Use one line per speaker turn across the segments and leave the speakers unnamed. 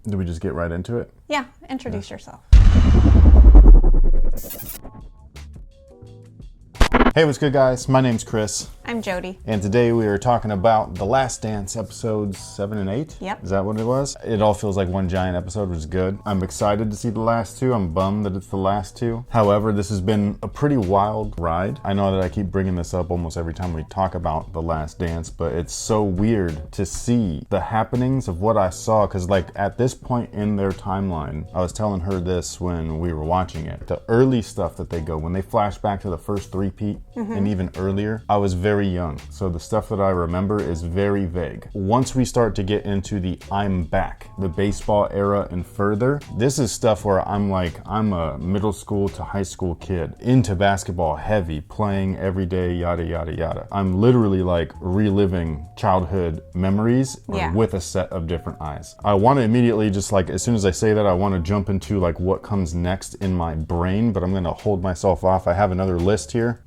Do we just get right into it?
Yeah, introduce yourself.
Hey, what's good, guys? My name's Chris.
I'm Jody.
And today we are talking about The Last Dance episodes 7 and 8.
Yep.
Is that what it was? It all feels like one giant episode, which is good. I'm excited to see the last two. I'm bummed that it's the last two. However, this has been a pretty wild ride. I know that I keep bringing this up almost every time we talk about The Last Dance, but it's so weird to see the happenings of what I saw, because like at this point in their timeline, I was telling her this when we were watching it, the early stuff that they go, when they flash back to the first three-peat, and even earlier, I was very young. So the stuff that I remember is very vague. Once we start to get into the I'm back, the baseball era and further, this is stuff where I'm a middle school to high school kid, into basketball heavy, playing every day, yada, yada, yada. I'm literally like reliving childhood memories with a set of different eyes. I want to immediately just like, as soon as I say that, I want to jump into like what comes next in my brain, but I'm going to hold myself off. I have another list here.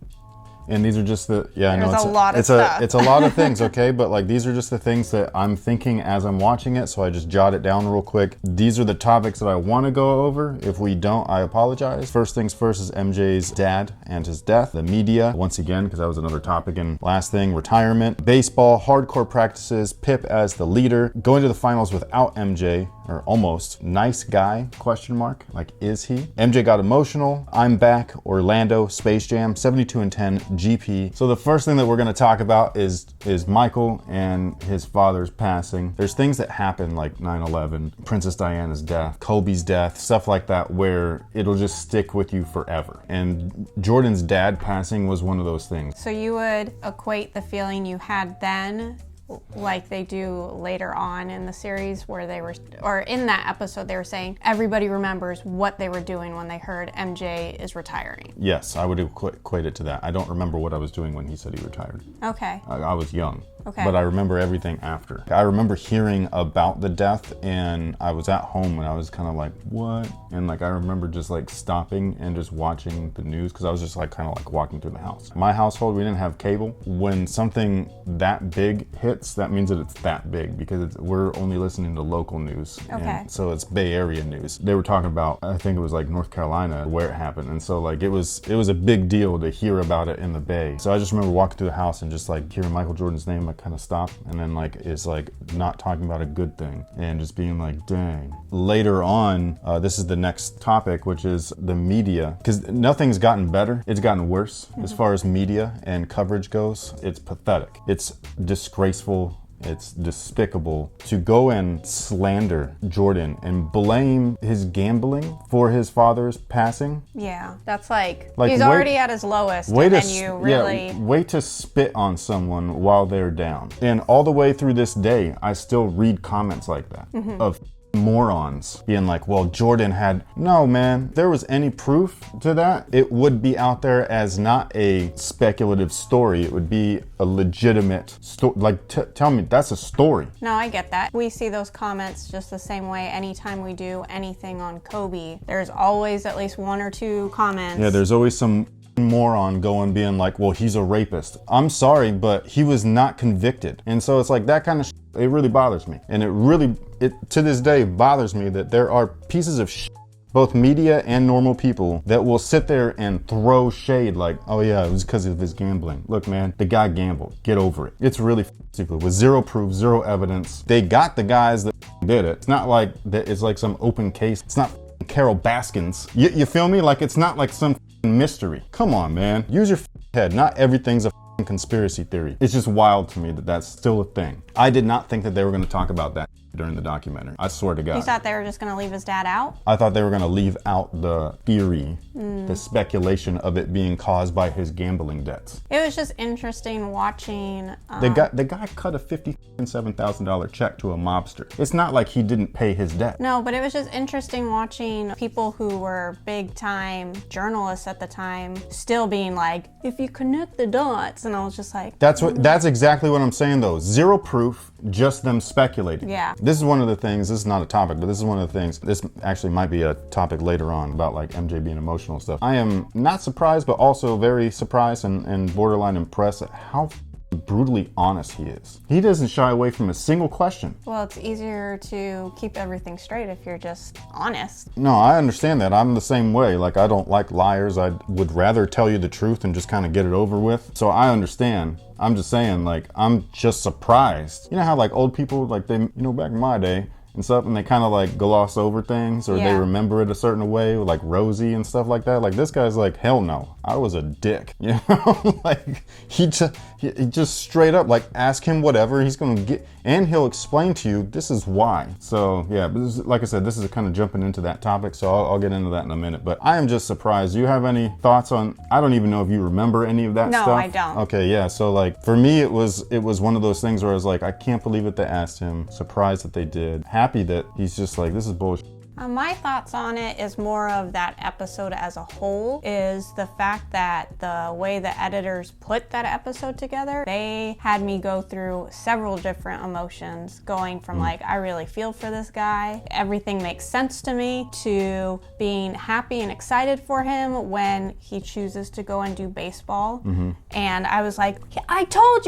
And these are just the,
There's a lot of stuff.
It's a lot of things, okay? But like, these are just the things that I'm thinking as I'm watching it. So I just jot it down real quick. These are the topics that I want to go over. If we don't, I apologize. First things first is MJ's dad and his death. The media, once again, because that was another topic. And last thing, retirement. Baseball, hardcore practices, Pip as the leader. Going to the finals without MJ, or almost. Nice guy, question mark. Like, is he? MJ got emotional. I'm back. Orlando, Space Jam, 72 and 10. GP. So the first thing that we're going to talk about is Michael and his father's passing. There's things that happen like 9/11, Princess Diana's death, Kobe's death, stuff like that, where it'll just stick with you forever. And Jordan's dad passing was one of those things.
So you would equate the feeling you had then like they do later on in the series, where they were, or in that episode, they were saying everybody remembers what they were doing when they heard MJ is retiring.
Yes, I would equate it to that. I don't remember what I was doing when he said he retired.
Okay.
I was young.
Okay.
But I remember everything after. I remember hearing about the death, and I was at home and I was kind of like, what? And like, I remember just like stopping and just watching the news, because I was just like kind of like walking through the house. My household, we didn't have cable. When something that big hits, that means that it's that big, because we're only listening to local news.
Okay.
And so it's Bay Area news. They were talking about, I think it was like North Carolina where it happened. And so like, it was a big deal to hear about it in the Bay. So I just remember walking through the house and just like hearing Michael Jordan's name, like kind of stop, and then like it's like not talking about a good thing and just being like, dang. Later on, this is the next topic, which is the media, because nothing's gotten better, it's gotten worse. As far as media and coverage goes, it's pathetic, it's disgraceful, it's despicable to go and slander Jordan and blame his gambling for his father's passing.
Yeah, that's like he's already at his lowest, and then you really...
Way to spit on someone while they're down. And all the way through this day, I still read comments like that of morons being like, well, Jordan had... No, man, if there was any proof to that, it would be out there as not a speculative story. It would be a legitimate story. Like, tell me, that's a story.
No, I get that. We see those comments just the same way anytime we do anything on Kobe. There's always at least one or two comments.
Yeah, there's always some moron going being like, well, he's a rapist. I'm sorry, but he was not convicted. And so it's like that kind of shit, it really bothers me. And it to this day bothers me that there are pieces of shit, both media and normal people, that will sit there and throw shade like, oh yeah, it was because of his gambling. Look, man, the guy gambled. Get over it. It's really stupid. With zero proof, zero evidence. They got the guys that did it. It's not like that. It's like some open case. It's not Carol Baskins. You feel me? Like, it's not like some mystery. Come on, man. Use your head. Not everything's a conspiracy theory. It's just wild to me that that's still a thing. I did not think that they were going to talk about that during the documentary. I swear to God.
You thought they were just going to leave his dad out?
I thought they were going to leave out the theory, the speculation of it being caused by his gambling debts.
It was just interesting watching...
The guy cut a $57,000 check to a mobster. It's not like he didn't pay his debt.
No, but it was just interesting watching people who were big-time journalists at the time still being like, if you connect the dots, and I was just like...
That's exactly what I'm saying, though. Zero proof, just them speculating.
Yeah.
This is one of the things, this is not a topic, but this is one of the things, this actually might be a topic later on about like MJ being emotional stuff. I am not surprised, but also very surprised and borderline impressed at how brutally honest he is. He doesn't shy away from a single question.
Well, it's easier to keep everything straight if you're just honest.
No, I understand that. I'm the same way. Like, I don't like liars. I would rather tell you the truth and just kind of get it over with. So I understand. I'm just saying, like, I'm just surprised. You know how, like, old people, like, they, you know, back in my day and stuff, and they kind of, like, gloss over things, or they remember it a certain way, like Rosie and stuff like that. Like, this guy's like, hell no, I was a dick, you know? Like, he just straight up, like, ask him whatever, he's gonna get, and he'll explain to you, this is why. So, yeah, but this is, like I said, this is kind of jumping into that topic, so I'll get into that in a minute. But I am just surprised. Do you have any thoughts on, I don't even know if you remember any of that stuff?
No, I don't.
Okay, yeah, so, like, for me, it was one of those things where I was like, I can't believe that they asked him, surprised that they did, happy that he's just like, this is bullshit.
My thoughts on it is more of that episode as a whole, is the fact that the way the editors put that episode together, they had me go through several different emotions, going from like, I really feel for this guy, everything makes sense to me, to being happy and excited for him when he chooses to go and do baseball. And I was like, I told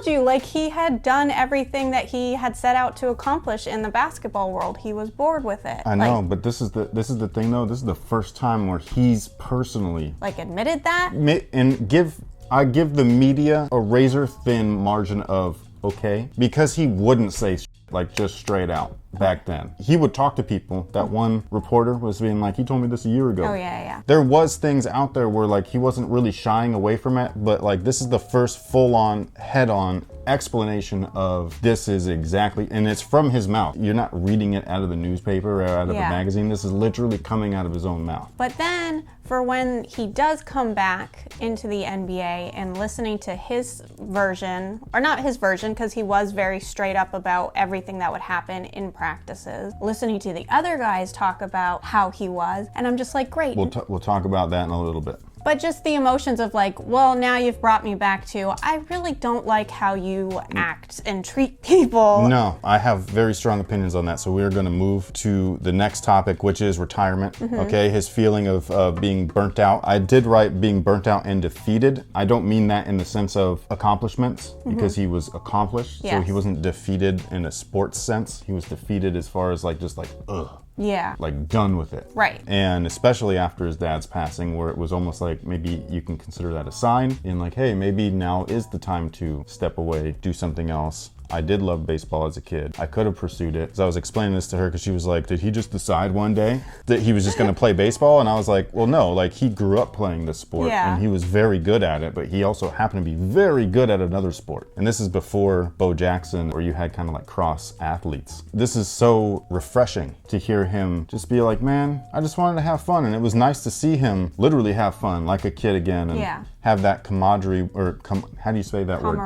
you, like, he had done everything that he had set out to accomplish in the basketball world. He was bored with it.
I know, but this is the thing though. This is the first time where he's personally
like admitted that,
and I give the media a razor thin margin of okay, because he wouldn't say like just straight out back then. He would talk to people. That one reporter was being like, he told me this a year ago.
Oh yeah.
There was things out there where like he wasn't really shying away from it, but like this is the first full-on, head-on explanation of this is exactly, and it's from his mouth. You're not reading it out of the newspaper or out of a magazine. This is literally coming out of his own mouth.
But then for when he does come back into the NBA and listening to his version, or not his version, because he was very straight up about everything that would happen in practices, listening to the other guys talk about how he was, and I'm just like, great.
We'll talk about that in a little bit.
But just the emotions of like, well, now you've brought me back to, I really don't like how you act and treat people.
No, I have very strong opinions on that. So we're going to move to the next topic, which is retirement. Okay, his feeling of being burnt out. I did write being burnt out and defeated. I don't mean that in the sense of accomplishments, because he was accomplished.
Yes.
So he wasn't defeated in a sports sense. He was defeated as far as like, just like, ugh.
Yeah.
Like done with it.
Right.
And especially after his dad's passing, where it was almost like maybe you can consider that a sign in like, hey, maybe now is the time to step away, do something else. I did love baseball as a kid. I could have pursued it. So I was explaining this to her because she was like, did he just decide one day that he was just going to play baseball? And I was like, well, no, like he grew up playing this sport and he was very good at it, but he also happened to be very good at another sport. And this is before Bo Jackson, where you had kind of like cross athletes. This is so refreshing to hear him just be like, man, I just wanted to have fun. And it was nice to see him literally have fun like a kid again and have that camaraderie, or how do you say that word?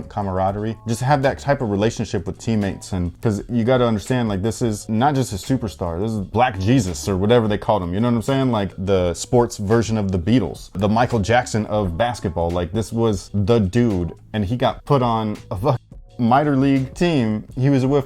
Camaraderie. Just have that type of relationship with teammates. And because you got to understand, like, this is not just a superstar, this is Black Jesus or whatever they called him, you know what I'm saying? Like the sports version of the Beatles, the Michael Jackson of basketball. Like, this was the dude, and he got put on a minor league team. He was with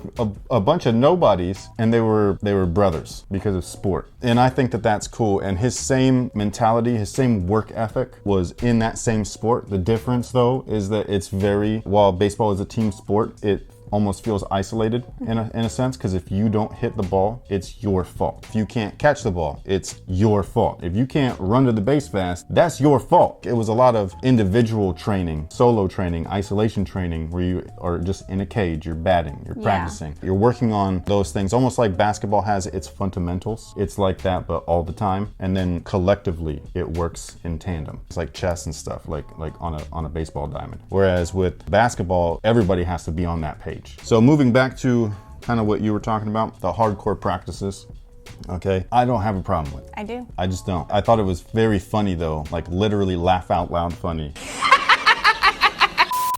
a bunch of nobodies, and they were brothers because of sport. And I think that that's cool. And his same mentality, his same work ethic was in that same sport. The difference though is that it's while baseball is a team sport, it almost feels isolated in a sense, because if you don't hit the ball, it's your fault. If you can't catch the ball, it's your fault. If you can't run to the base fast, that's your fault. It was a lot of individual training, solo training, isolation training, where you are just in a cage, you're batting, you're practicing, you're working on those things, almost like basketball has its fundamentals. It's like that, but all the time. And then collectively, it works in tandem. It's like chess and stuff, like on a baseball diamond. Whereas with basketball, everybody has to be on that page. So moving back to kind of what you were talking about, the hardcore practices. Okay, I don't have a problem with it.
I do.
I just don't. I thought it was very funny though, like literally laugh out loud funny.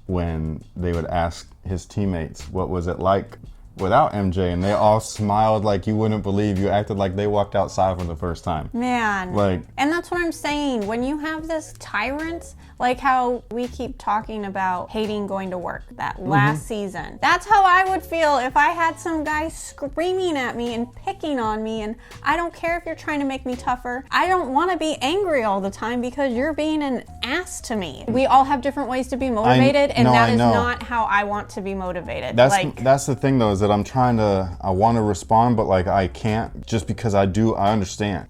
When they would ask his teammates, what was it like without MJ? And they all smiled like you wouldn't believe. You acted like they walked outside for the first time.
Man.
Like,
and that's what I'm saying. When you have this tyrant Like how we keep talking about hating going to work that last season. That's how I would feel if I had some guy screaming at me and picking on me, and I don't care if you're trying to make me tougher. I don't want to be angry all the time because you're being an ass to me. We all have different ways to be motivated, and that is not how I want to be motivated.
That's the thing though, is that I want to respond, but like I can't, just because I understand.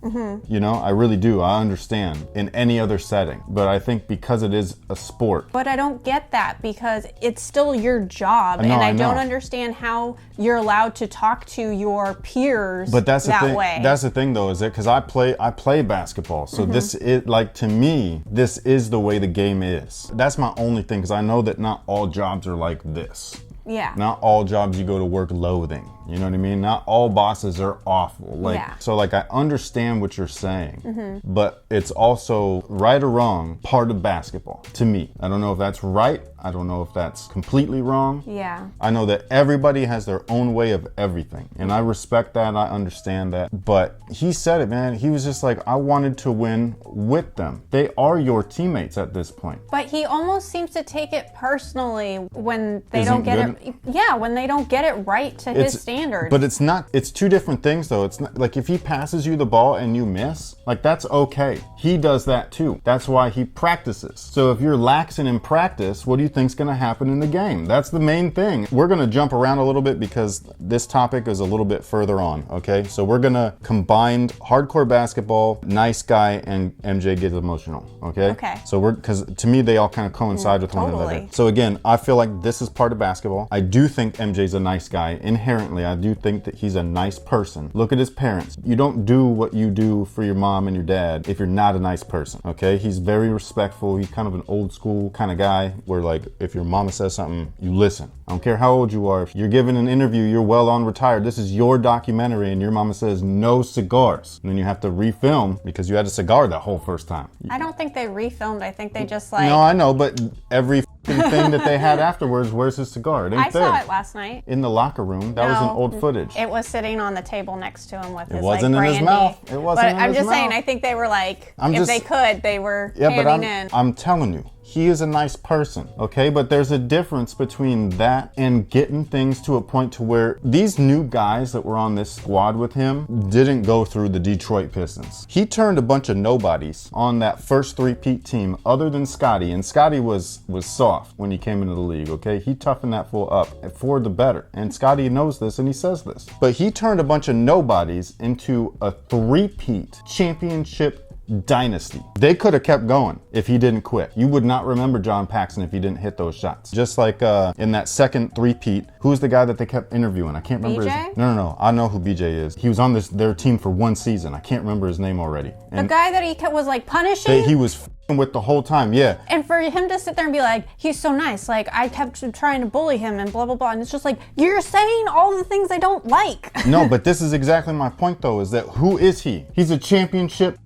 You know, I really do. I understand in any other setting, but I think because it is a sport.
But I don't get that because it's still your job, and I don't understand how you're allowed to talk to your peers.
But that's the thing.
Way.
That's the thing though, is that because I play basketball, so this is like, to me, this is the way the game is. That's my only thing, because I know that not all jobs are like this.
Yeah.
Not all jobs you go to work loathing. You know what I mean? Not all bosses are awful. So like I understand what you're saying, but it's also, right or wrong, part of basketball to me. I don't know if that's right. I don't know if that's completely wrong.
Yeah.
I know that everybody has their own way of everything, and I respect that. I understand that. But he said it, man. He was just like, I wanted to win with them. They are your teammates at this point.
But he almost seems to take it personally when they don't get it. Yeah, when they don't get it right to his standards.
But it's not. It's two different things, though. It's not like if he passes you the ball and you miss, like that's okay. He does that too. That's why he practices. So if you're laxing in practice, what do you think's going to happen in the game? That's the main thing. We're going to jump around a little bit because this topic is a little bit further on. Okay, so we're going to combine hardcore basketball, nice guy, and MJ gets emotional. Okay.
Okay.
So because to me they all kind of coincide with one another. So again, I feel like this is part of basketball. I do think MJ's a nice guy inherently. I do think that he's a nice person. Look at his parents. You don't do what you do for your mom and your dad if you're not a nice person. Okay. He's very respectful. He's kind of an old school kind of guy where, like, if your mama says something, you listen. I don't care how old you are. If you're giving an interview, you're well on retired. This is your documentary and your mama says no cigars. And then you have to refilm because you had a cigar that whole first time.
I don't think they refilmed. I think they just like...
No, I know, but every thing that they had afterwards, where's his cigar? It ain't
I saw it last night.
In the locker room. That was an old footage.
It was sitting on the table next to him with his,
wasn't
like,
in his mouth. It wasn't in his mouth.
But I'm just saying, I think they were like, they could, they were handing in.
I'm telling you, he is a nice person, okay? But there's a difference between that and getting things to a point to where these new guys that were on this squad with him didn't go through the Detroit Pistons. He turned a bunch of nobodies on that first three-peat team other than Scotty, and Scotty was soft when he came into the league, okay? He toughened that fool up for the better, and Scotty knows this and he says this. But he turned a bunch of nobodies into a three-peat championship dynasty. They could have kept going if he didn't quit. You would not remember John Paxson if he didn't hit those shots. Just like in that second three-peat, who's the guy that they kept interviewing? I can't remember
BJ?
his... No. I know who BJ is. He was on their team for one season. I can't remember his name already.
And the guy that he was like punishing?
He was with the whole time, yeah.
And for him to sit there and be like, he's so nice, like I kept trying to bully him and blah, blah, blah. And it's just like, you're saying all the things I don't like.
No, but this is exactly my point though, is that who is he? He's a championship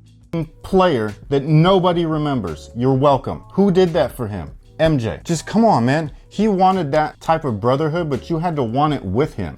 player that nobody remembers. You're welcome. Who did that for him? MJ. Just come on, man. He wanted that type of brotherhood, but you had to want it with him.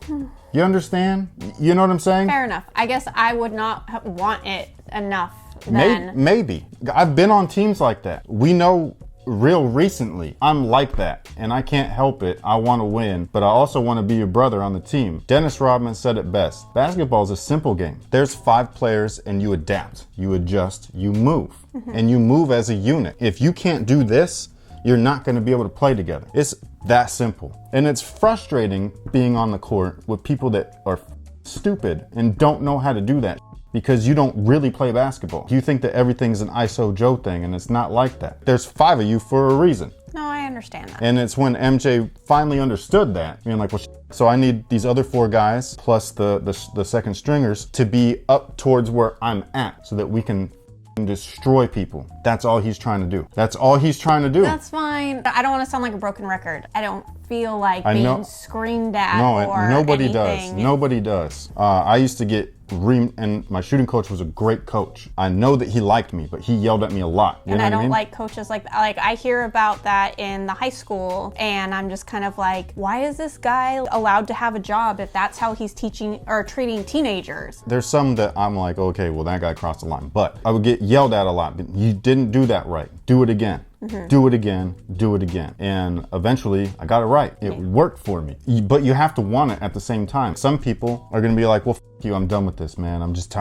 You understand? You know what I'm saying?
Fair enough. I guess I would not want it enough then.
Maybe. I've been on teams like that. We know real recently, I'm like that, and I can't help it. I want to win, but I also want to be your brother on the team. Dennis Rodman said it best. Basketball is a simple game. There's 5 players and you adapt, you adjust, you move, and you move as a unit. If you can't do this, you're not going to be able to play together. It's that simple. And it's frustrating being on the court with people that are stupid and don't know how to do that, because you don't really play basketball. You think that everything's an ISO Joe thing, and it's not like that. There's 5 of you for a reason.
No, I understand that.
And it's when MJ finally understood that, being like, well, so I need these other 4 guys plus the second stringers to be up towards where I'm at so that we can destroy people. That's all he's trying to do. That's all he's trying to do.
That's fine. I don't want to sound like a broken record. I don't feel like being screamed at or
nobody
anything.
does. Nobody does. I used to get and my shooting coach was a great coach. I know that he liked me, but he yelled at me a lot.
And I don't like coaches like I hear about that in the high school, and I'm just kind of like, why is this guy allowed to have a job if that's how he's teaching or treating teenagers?
There's some that I'm like, okay, well, that guy crossed the line. But I would get yelled at a lot. You didn't do that right. Do it again. Do it again, do it again. And eventually I got it right. It worked for me. But you have to want it at the same time. Some people are going to be like, well, f you, I'm done with this, man. I'm just,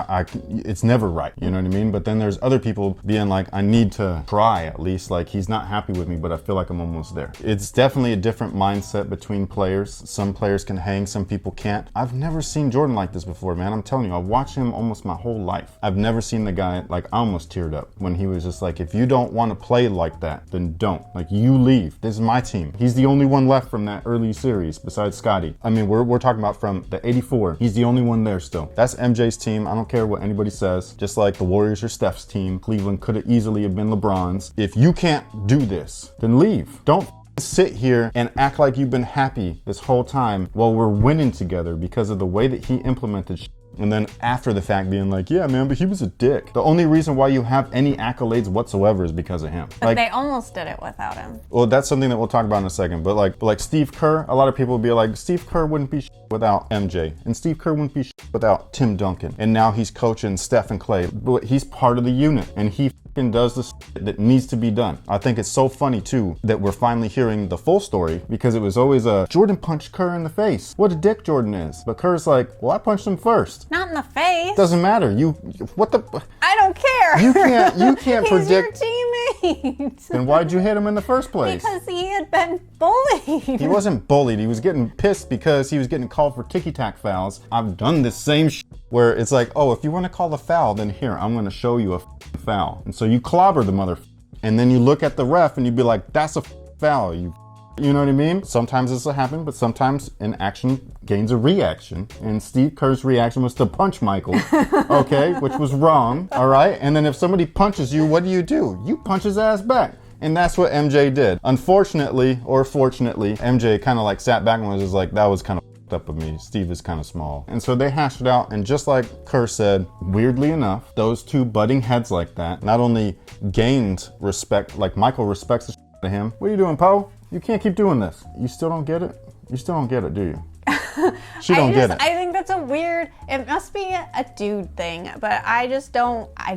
it's never right. You know what I mean? But then there's other people being like, I need to try at least. Like, he's not happy with me, but I feel like I'm almost there. It's definitely a different mindset between players. Some players can hang, some people can't. I've never seen Jordan like this before, man. I'm telling you, I've watched him almost my whole life. I've never seen the guy, like, I almost teared up when he was just like, if you don't want to play like that, then don't. Like, you leave. This is my team. He's the only one left from that early series besides Scotty. I mean, we're talking about from the 84. He's the only one there still. That's MJ's team. I don't care what anybody says. Just like the Warriors or Steph's team, Cleveland could have easily have been LeBron's. If you can't do this, then leave. Don't sit here and act like you've been happy this whole time while we're winning together because of the way that he implemented shit. And then after the fact being like, yeah, man, but he was a dick. The only reason why you have any accolades whatsoever is because of him.
But they almost did it without him.
Well, that's something that we'll talk about in a second. But like Steve Kerr, a lot of people will be like, Steve Kerr wouldn't be without MJ. And Steve Kerr wouldn't be without Tim Duncan. And now he's coaching Steph and Clay. But he's part of the unit. And he does the that needs to be done. I think it's so funny too that we're finally hearing the full story because it was always a Jordan punched Kerr in the face. What a dick Jordan is. But Kerr's like, well, I punched him first.
Not in the face.
Doesn't matter. What the?
I don't care.
You can't
He's
predict.
your teammate.
Then why'd you hit him in the first place?
Because he had been bullied.
He wasn't bullied. He was getting pissed because he was getting called for ticky-tack fouls. I've done this same where it's like, oh, if you want to call the foul, then here, I'm going to show you a foul. And so you clobber the mother, and then you look at the ref and you'd be like, that's a foul. You know what I mean? Sometimes this will happen, but sometimes an action gains a reaction. And Steve Kerr's reaction was to punch Michael, okay, which was wrong, all right? And then if somebody punches you, what do? You punch his ass back. And that's what MJ did. Unfortunately, or fortunately, MJ kind of like sat back and was just like, that was kind of up of me. Steve is kind of small. And so they hashed it out, and just like Kerr said, weirdly enough, those two butting heads like that not only gained respect, like Michael respects the shit out of him. What are you doing, Poe? You can't keep doing this. You still don't get it? You still don't get it, do you? She don't get it.
I think that's a weird, it must be a dude thing, but I just don't. I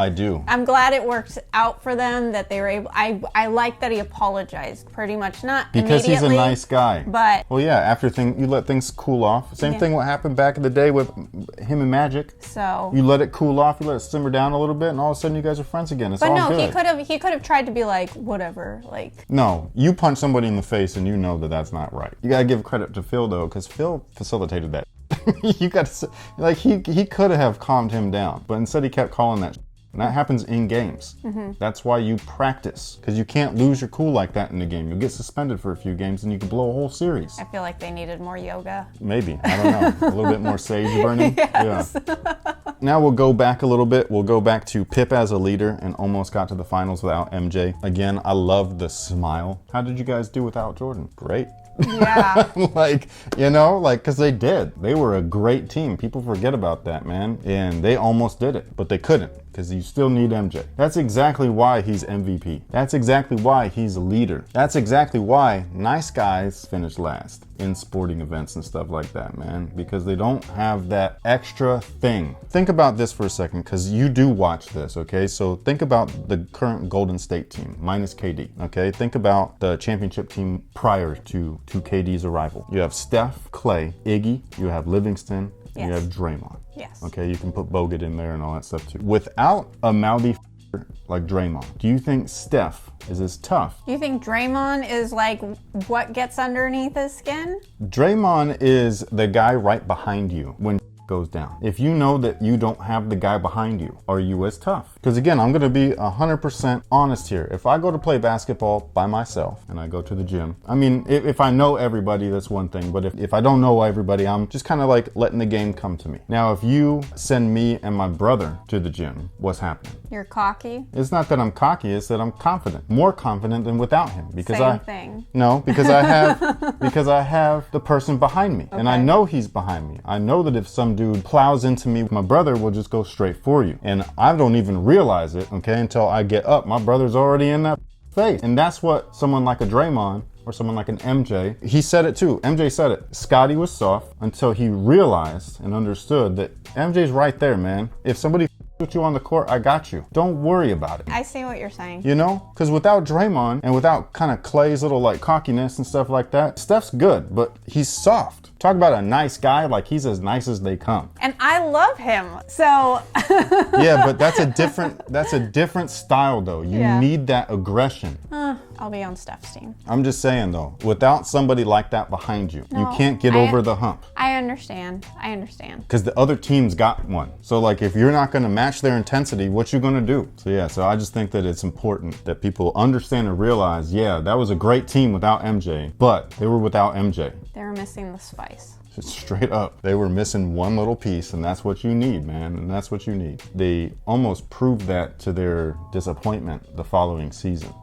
do.
I'm glad it worked out for them, that they were able. I like that he apologized pretty much, not
because he's a
immediately,
nice guy.
But
well, yeah, after you let things cool off. Same thing what happened back in the day with him and Magic.
So
you let it cool off, you let it simmer down a little bit, and all of a sudden you guys are friends again. It's all good.
But no, he could have tried to be like, whatever, like.
No, you punch somebody in the face and you know that that's not right. You gotta give credit to Phil though, because Phil facilitated that. You got to, like, he could have calmed him down, but instead he kept calling that. And that happens in games. That's why you practice, because you can't lose your cool like that in the game. You'll get suspended for a few games and you can blow a whole series.
I feel like they needed more yoga.
Maybe, I don't know. A little bit more sage burning.
Yes.
Yeah. Now we'll go back a little bit. We'll go back to Pip as a leader and almost got to the finals without MJ. Again, I love the smile. How did you guys do without Jordan? Great.
Yeah.
Like, you know, like, because they did. They were a great team. People forget about that, man. And they almost did it, but they couldn't, because you still need MJ. That's exactly why he's MVP. That's exactly why he's a leader. That's exactly why nice guys finish last in sporting events and stuff like that, man, because they don't have that extra thing. Think about this for a second, because you do watch this, okay? So think about the current Golden State team, minus KD, okay? Think about the championship team prior to KD's arrival. You have Steph, Clay, Iggy, you have Livingston, and you have Draymond.
Yes.
Okay, you can put Bogut in there and all that stuff too. Without a mouthy like Draymond, do you think Steph is as tough?
You think Draymond is like what gets underneath his skin?
Draymond is the guy right behind you when goes down. If you know that you don't have the guy behind you, are you as tough? Because again, I'm going to be 100% honest here. If I go to play basketball by myself and I go to the gym, I mean, if I know everybody, that's one thing. But if I don't know everybody, I'm just kind of like letting the game come to me. Now, if you send me and my brother to the gym, what's happening?
You're cocky.
It's not that I'm cocky, it's that I'm confident. More confident than without him. Because
Same thing.
No, because I have the person behind me. Okay. And I know he's behind me. I know that if some dude plows into me, my brother will just go straight for you. And I don't even realize it, okay, until I get up. My brother's already in that face. And that's what someone like a Draymond or someone like an MJ, he said it too. MJ said it. Scotty was soft until he realized and understood that MJ's right there, man. If somebody with you on the court, I got you. Don't worry about it.
I see what you're saying.
You know? Because without Draymond and without kind of Clay's little like cockiness and stuff like that, Steph's good, but he's soft. Talk about a nice guy, like he's as nice as they come.
And I love him, so.
Yeah, but that's a different style though. You need that aggression.
I'll be on Steph's team.
I'm just saying though, without somebody like that behind you, you can't get over the hump.
I understand.
Because the other team's got one. So like if you're not gonna match their intensity, what you gonna do? So yeah, so I just think that it's important that people understand and realize, yeah, that was a great team without MJ, but they were without MJ.
They were missing the spice.
Straight up. They were missing one little piece, and that's what you need, man. And that's what you need. They almost proved that to their disappointment the following season.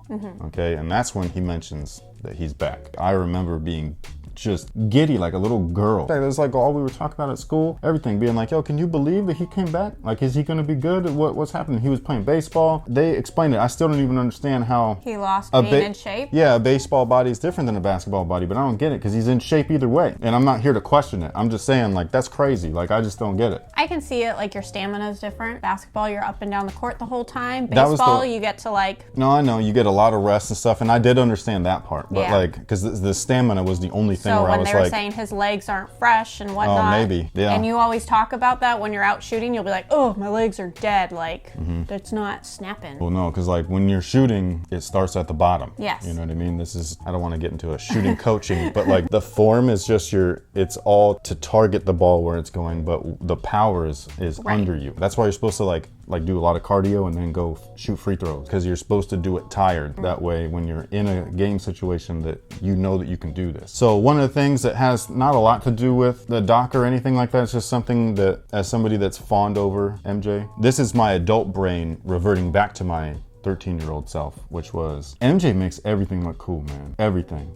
Okay, and that's when he mentions that he's back. I remember being just giddy like a little girl. That's like all we were talking about at school. Everything being like, yo, can you believe that he came back? Like, is he going to be good? What's happening? He was playing baseball. They explained it. I still don't even understand how
he lost being in shape.
Yeah, a baseball body is different than a basketball body, but I don't get it because he's in shape either way. And I'm not here to question it. I'm just saying, like, that's crazy. Like, I just don't get it.
I can see it. Like, your stamina is different. Basketball, you're up and down the court the whole time. Baseball, you get to like.
No, I know you get a lot of rest and stuff, and I did understand that part. But like, because the stamina was the only thing where I was like.
Saying his legs aren't fresh and whatnot.
Oh, maybe, yeah.
And you always talk about that when you're out shooting. You'll be like, oh, my legs are dead. Like, it's not snapping.
Well, no, because like when you're shooting, it starts at the bottom.
Yes.
You know what I mean? I don't want to get into a shooting coaching, but like the form is just it's all to target the ball where it's going, but the power is under you. That's why you're supposed to like do a lot of cardio and then go shoot free throws, because you're supposed to do it tired. That way, when you're in a game situation, that you know that you can do this. So one of the things that has not a lot to do with the doc or anything like that, it's just something that, as somebody that's fawned over MJ, this is my adult brain reverting back to my 13-year-old self, which was MJ makes everything look cool, man. Everything.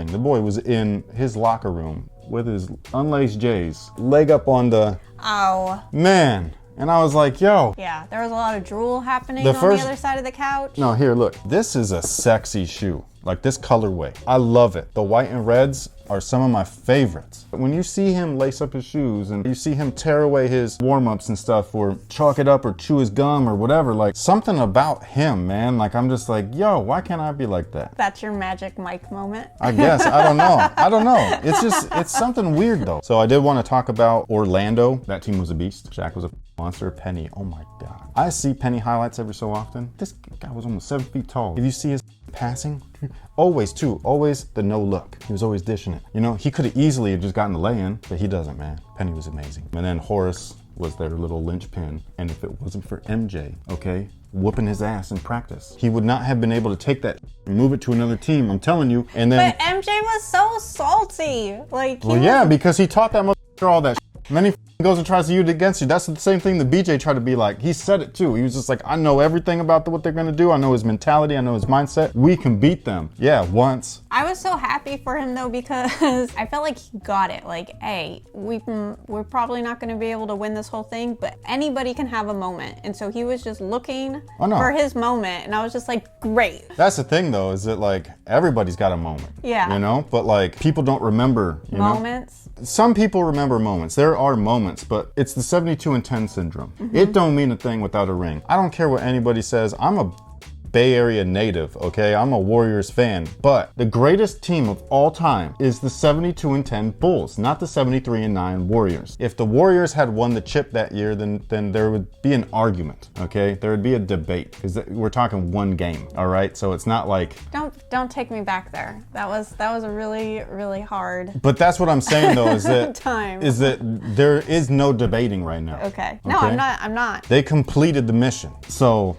The boy was in his locker room with his unlaced J's, leg up on the.
Oh.
Man. And I was like, yo.
Yeah, there was a lot of drool happening on the other side of the couch.
No, here, look. This is a sexy shoe. Like this colorway. I love it. The white and reds are some of my favorites. When you see him lace up his shoes and you see him tear away his warm-ups and stuff, or chalk it up or chew his gum or whatever, like something about him, man. Like I'm just like, yo, why can't I be like that?
That's your Magic Mike moment.
I guess. I don't know. It's something weird though. So I did want to talk about Orlando. That team was a beast. Shaq was a monster. Penny, oh my God. I see Penny highlights every so often. This guy was almost 7 feet tall. If you see his passing, always the no look. He was always dishing it. You know, he could have easily have just gotten the lay-in, but he doesn't, man. Penny was amazing. And then Horace was their little linchpin. And if it wasn't for MJ, okay, whooping his ass in practice, he would not have been able to take that and move it to another team, I'm telling you. And then.
But MJ was so salty. Like,
because he taught that motherfucker all that. And then he goes and tries to use it against you. That's the same thing that BJ tried to be like. He said it too. He was just like, I know everything about what they're going to do. I know his mentality. I know his mindset. We can beat them. Yeah, once.
I was so happy for him though, because I felt like he got it. Like, hey, we're probably not going to be able to win this whole thing, but anybody can have a moment. And so he was just looking for his moment. And I was just like, great.
That's the thing though, is that like everybody's got a moment.
Yeah.
You know, but like people don't remember
moments.
Some people remember moments. There are moments, but it's the 72 and 10 syndrome. It don't mean a thing without a ring. I don't care what anybody says. I'm a Bay Area native, okay? I'm a Warriors fan, but the greatest team of all time is the 72 and 10 Bulls, not the 73 and 9 Warriors. If the Warriors had won the chip that year, then there would be an argument, okay? There would be a debate, because we're talking one game, all right? So it's not like...
Don't take me back there. That was a really, really hard...
But that's what I'm saying though, is that
time.
Is that there is no debating right now.
Okay. No, I'm not.
They completed the mission. So...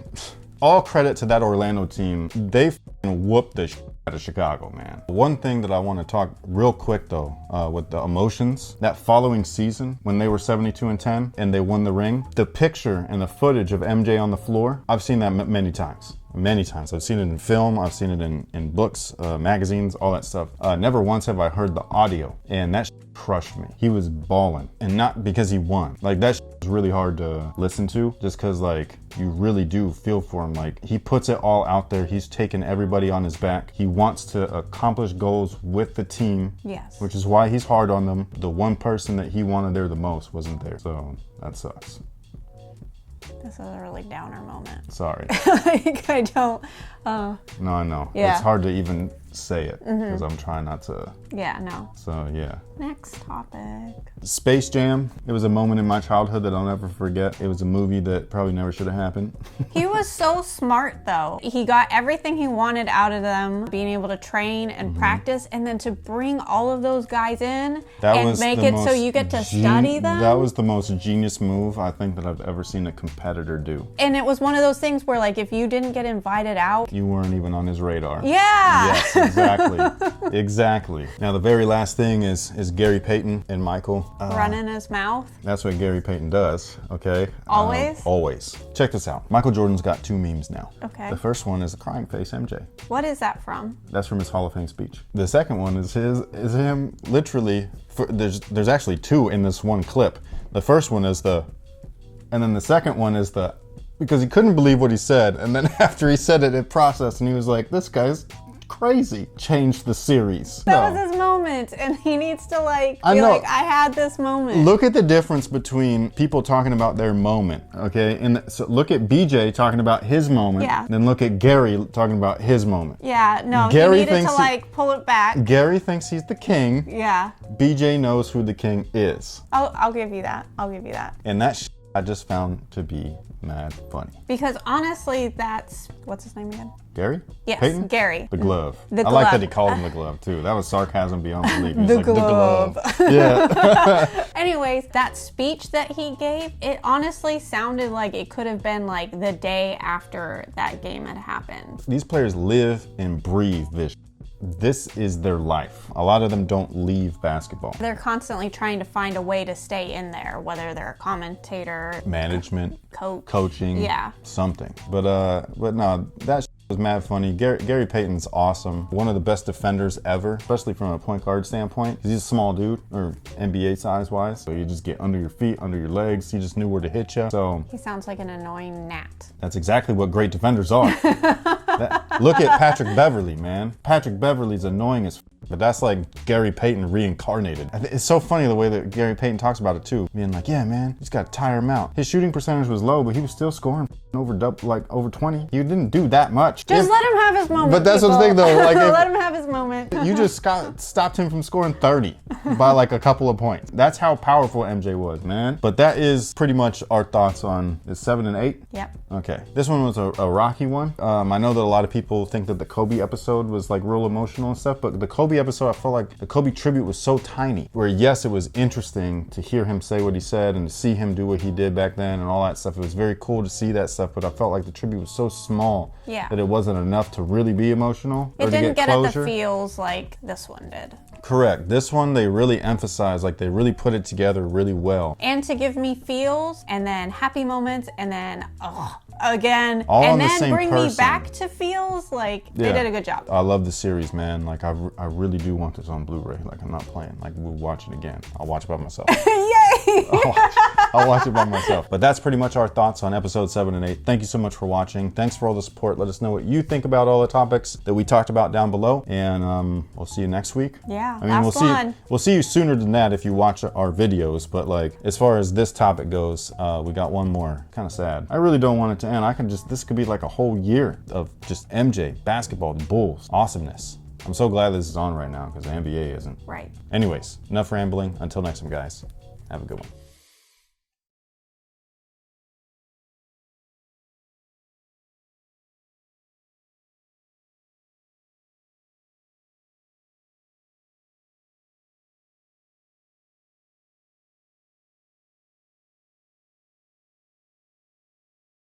all credit to that Orlando team. They whooped the shit out of Chicago, man. One thing that I want to talk real quick though, with the emotions, that following season when they were 72 and 10 and they won the ring, the picture and the footage of MJ on the floor, I've seen that many times. Many times. I've seen it in film, I've seen it in books, magazines, all that stuff. Never once have I heard the audio, and that crushed me. He was bawling, and not because he won. Like that was really hard to listen to, just because like you really do feel for him. Like he puts it all out there. He's taken everybody on his back. He wants to accomplish goals with the team.
Yes.
Which is why he's hard on them. The one person that he wanted there the most wasn't there, so that sucks.
This is a really downer moment.
Sorry.
Like, I don't.
No, I know.
Yeah.
It's hard to even say it because I'm trying not to.
Yeah, no.
So, yeah.
Next topic.
Space Jam. It was a moment in my childhood that I'll never forget. It was a movie that probably never should have happened.
He was so smart, though. He got everything he wanted out of them, being able to train and practice, and then to bring all of those guys in and make it so you get to study them.
That was the most genius move I think that I've ever seen a competitor do.
And it was one of those things where, like, if you didn't get invited out,
You weren't even on his radar.
yeah.
Yes, exactly. Exactly. Now, the very last thing is Gary Payton and Michael.
Running his mouth.
That's what Gary Payton does, okay?
Always?
Always. Check this out. Michael Jordan's got 2 memes now.
Okay.
The first one is a crying face MJ.
What is that from?
That's from his Hall of Fame speech. The second one is him literally, there's actually 2 in this one clip. The first one is and then the second one is because he couldn't believe what he said, and then after he said it, it processed, and he was like, this guy's crazy. Changed the series.
That was his moment, and he needs to, like,
I
be
know.
like, I had this moment.
Look at the difference between people talking about their moment, okay? And so look at BJ talking about his moment,
Yeah.
then look at Gary talking about his moment.
Yeah, no,
Gary
he needed
thinks
to, like, pull it back.
Gary thinks he's the king.
Yeah.
BJ knows who the king is.
I'll give you that. I'll give you that.
And that I just found to be mad funny.
Because honestly, that's, what's his name again?
Gary?
Yes,
Payton?
Gary.
The glove.
The
I like
glove.
that he called him the glove too. That was sarcasm beyond belief. He's
The
like,
glove.
The glove. Yeah.
Anyways, that speech that he gave, it honestly sounded like it could have been like the day after that game had happened.
These players live and breathe this. This is their life. A lot of them don't leave basketball.
They're constantly trying to find a way to stay in there, whether they're a commentator,
Management,
coach,
coaching,
Yeah.
something. But no, that was mad funny. Gary Payton's awesome. One of the best defenders ever, especially from a point guard standpoint. 'Cause he's a small dude, or NBA size wise. So you just get under your feet, under your legs. He just knew where to hit you. So
He sounds like an annoying gnat.
that's exactly what great defenders are. Look at Patrick Beverly, man. Patrick Beverly's annoying as but that's like Gary Payton reincarnated. It's so funny the way that Gary Payton talks about it too. Being like, yeah, man, you just gotta tire him out. His shooting percentage was low, but he was still scoring over 20. You didn't do that much.
Just let him have his moment.
But that's what the thing though. Like,
let him have his moment.
you just stopped him from scoring 30 by like a couple of points. That's how powerful MJ was, man. But that is pretty much our thoughts on is 7 and 8.
Yep.
Okay, this one was a rocky one. I know that a lot of people think that the Kobe episode was like real emotional and stuff, but the Kobe episode, I felt like the Kobe tribute was so tiny. Where yes, it was interesting to hear him say what he said and to see him do what he did back then and all that stuff. It was very cool to see that stuff, but I felt like the tribute was so small that it wasn't enough to really be emotional.
It
or
didn't
to get
at
closure.
the feels like this one did.
Correct. This one they really emphasized, like they really put it together really well.
And to give me feels, and then happy moments, and then again,
All
and
on the
then
same
bring me
person.
back to feels. Like they did a good job.
I love the series, man. Like I really do want this on Blu-ray. Like I'm not playing. Like we'll watch it again. I'll watch it by myself.
Yay!
I'll watch it by myself. But that's pretty much our thoughts on episode 7 and 8. Thank you so much for watching. Thanks for all the support. Let us know what you think about all the topics that we talked about down below. And we'll see you next week.
Yeah,
I mean,
last
we'll see you sooner than that if you watch our videos. But like, as far as this topic goes, we got one more. Kind of sad. I really don't want it to end. This could be like a whole year of just MJ, basketball, the Bulls, awesomeness. I'm so glad this is on right now because the NBA isn't.
Right.
Anyways, enough rambling. Until next time, guys. Have a good one.